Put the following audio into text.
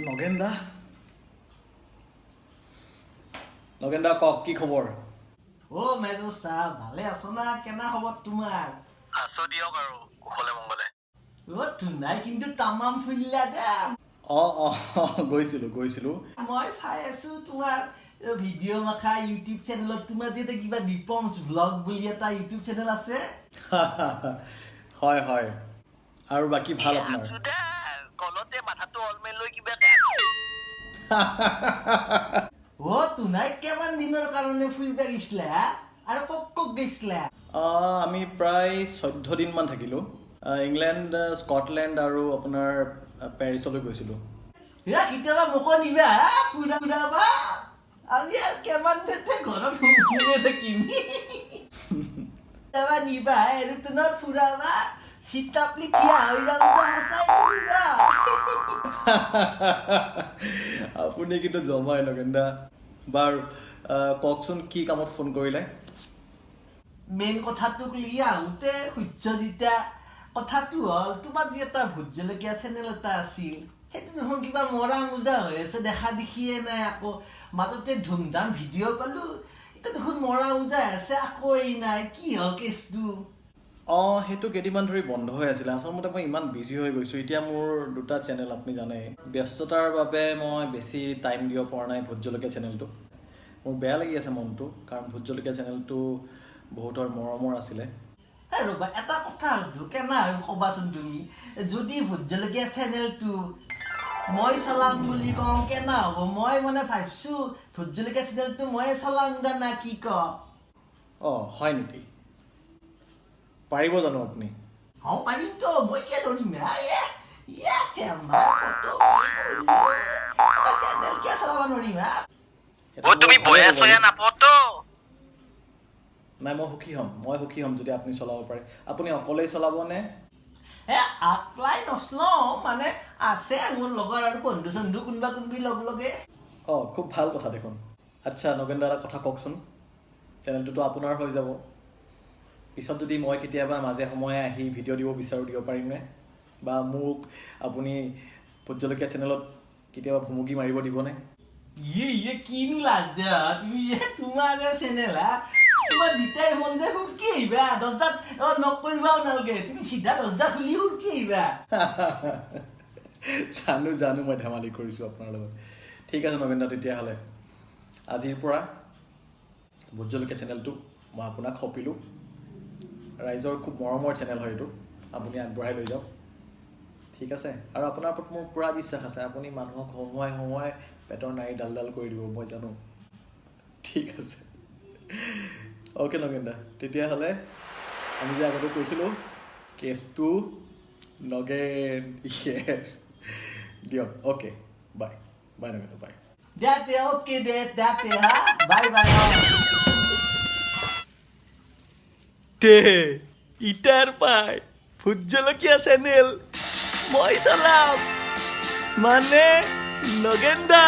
নগেন্দা নগেন্দা কক কি খবৰ ও মেজৰ সাহেব ভালে আছো না কেনা খবৰ তোমাৰ আছো দিয়ক আৰু কুশলে মংগলে ও তুনাই কিন্তু তামাম ফুলিলা দে গৈছিলো মই চাই আছো তোমাৰ ভিডিঅ' মাখা ইউটিউব চেনেলত তোমাৰ যে কিবা দীপমছ ব্লগ বুলি এটা ইউটিউব চেনেল আছে হয় হয় আৰু বাকি ভাল আপোনাৰ কলতে মাথাটো অলমেল লৈ কিবা ও তুনাই কেমান দিনৰ কাৰণে ফুৰিব গৈছিলা আৰু কক গৈছিলা আমি প্ৰায় 14 দিন মান থাকিলো ইংলেণ্ড স্কটলেণ্ড আৰু আপোনাৰ পেৰিছলৈ গৈছিলো কেতিয়াবা মোকো নিবা ফুৰাবা আমি আৰু কিমান দিন ঘৰত ফুৰি থাকিম কেতিয়াবা নিবা এৰোপ্লেনত ফুৰাবা চিতাপলি থিয়া হৈ যাম আপুনি কিন্তু জমাই নগেন্দা বাৰু কওকচোন কি কামত ফোন কৰিলে মেইন কথাটোক লিয়ে আহোঁতে সূৰ্যজিতা কথাটো হ'ল তোমাৰ যি এটা ভোট জলকীয়া চেনেল এটা আছিল সেইটো দেখোন কিবা মৰা মোজা হৈ আছে দেখা দেখিয়ে নাই আকৌ মাজতে ধুমধাম ভিডিঅ' পালো এতিয়া দেখোন মৰা মোজা আছে আকৌ এই নাই কি হ'ল কেছটো সেইটো কেইদিনমান ধৰি বন্ধ হৈ আছিলে আচলতে মই ইমান বিজি হৈ গৈছোঁ এতিয়া মোৰ দুটা চেনেল আপুনি জানে ব্যস্ততাৰ বাবে মই বেছি টাইম দিব পৰা নাই ভোট জলকীয়া চেনেলটো মোৰ বেয়া লাগি আছে মনটো কাৰণ ভোট জলকীয়া চেনেলটো বহুতৰ মৰমৰ আছিলে ৰ'বা এটা কথা কেনা হয় ক'বাচোন তুমি যদি ভোট জলকীয়া চেনেলটো মই চলাম বুলি কওঁ কেনা হ'ব মই মানে ভাবিছোঁ ভোট জলকীয়া চেনেলটো ময়ে চলাম না কি ক হয় নেকি পাৰিব জানো আপুনি পাৰিমতো মই কিয় ধৰিম চেনেল কিয় চলাব নোৱাৰিম তুমি বয়া চয়া নাপতো নাই মই সুখী হ'ম যদি আপুনি চলাব পাৰে আপুনি অকলেই চলাবনে আকলাই নচলাও মানে আছে মোৰ লগৰ আৰু বন্ধু চন্ধু কোনোবি লগে খুব ভাল কথা দেখোন আচ্ছা নগেন্দা এটা কথা কওকচোন চেনেলটোতো আপোনাৰ হৈ যাব পিছত যদি মই কেতিয়াবা মাজে সময়ে আহি ভিডিঅ' দিব বিচাৰোঁ দিব পাৰিমনে বা মোক আপুনি ভোট জলকীয়া চেনেলত কেতিয়াবা ভুমুকি মাৰিব দিবনে কিনো লাজ দিয়া তুমি তোমাৰ চেনেল তোমাৰ যেতিয়াই মন যায় সুৰকি আহিবা দৰ্জাত নক কৰিবাও নালাগে তুমি চিধা দৰ্জা খুলি সুৰকি আহিবা জানো মই ধেমালি কৰিছোঁ আপোনাৰ লগত ঠিক আছে নগেন্দা তেতিয়াহ'লে আজিৰ পৰা ভোট জলকীয়া চেনেলটো মই আপোনাক সঁপিলোঁ ৰাইজৰ খুব মৰমৰ চেনেল হয় এইটো আপুনি আগবঢ়াই লৈ যাওক ঠিক আছে আৰু আপোনাৰ ওপৰত মোৰ পূৰা বিশ্বাস আছে আপুনি মানুহক হমুৱাই পেটৰ নাড়ী ডাল কৰি দিব মই জানো ঠিক আছে অ'কে নগেন্দা তেতিয়াহ'লে আমি যে আগতে কৈছিলোঁ কেছটো নগেন য়েছ দিয়ক অ'কে বাই নগেন্দা বাই Date, okay, date, ha? Bye. ইটাৰ পাই ভোট জলকীয়া চেনেল মই চলাম মানে নগেন্দা